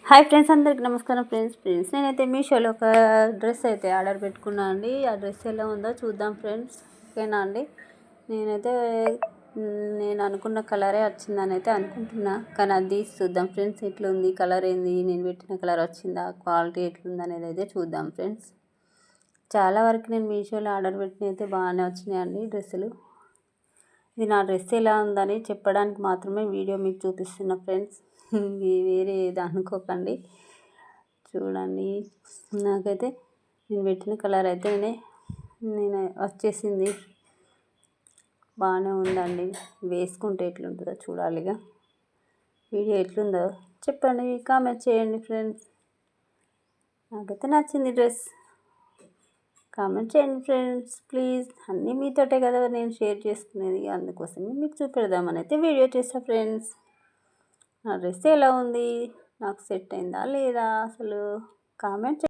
Hi friends, అందరికి నమస్కారం. Friends నేనైతే మీషోలో ఒక డ్రెస్ అయితే ఆర్డర్ పెట్టుకున్నా అండి. ఆ డ్రెస్ ఎలా ఉందో చూద్దాం ఫ్రెండ్స్. ఓకేనా అండి? నేనైతే నేను అనుకున్న కలరే వచ్చిందని అయితే అనుకుంటున్నా, కానీ అది తీసి చూద్దాం ఫ్రెండ్స్. ఎట్లుంది, కలర్ ఏంది, నేను పెట్టిన కలర్ వచ్చిందా, క్వాలిటీ ఎట్లుంది అనేది అయితే చూద్దాం ఫ్రెండ్స్. చాలా వరకు నేను మీషోలో ఆర్డర్ పెట్టిన అయితే బాగానే వచ్చినాయండి డ్రెస్సులు. ఇది నా డ్రెస్ ఎలా ఉందని చెప్పడానికి మాత్రమే వీడియో మీకు చూపిస్తున్నా ఫ్రెండ్స్. వేరే ఏది అనుకోకండి. చూడండి, నాకైతే నేను పెట్టిన కలర్ అయితే నేను వచ్చేసింది. బాగానే ఉందండి. వేసుకుంటే ఎట్లుంటుందో చూడాలిగా. వీడియో ఎట్లుందో చెప్పండి, కామెంట్ చేయండి ఫ్రెండ్స్. నాకైతే నచ్చింది డ్రెస్. కామెంట్ చేయండి ఫ్రెండ్స్ ప్లీజ్. అన్నీ మీతోటే కదా నేను షేర్ చేసుకునేది, అందుకోసమే మీకు చూపెడదామని అయితే వీడియో చేస్తా ఫ్రెండ్స్. నా డ్రెస్ ఎలా ఉంది, నాకు సెట్ అయిందా లేదా అసలు కామెంట్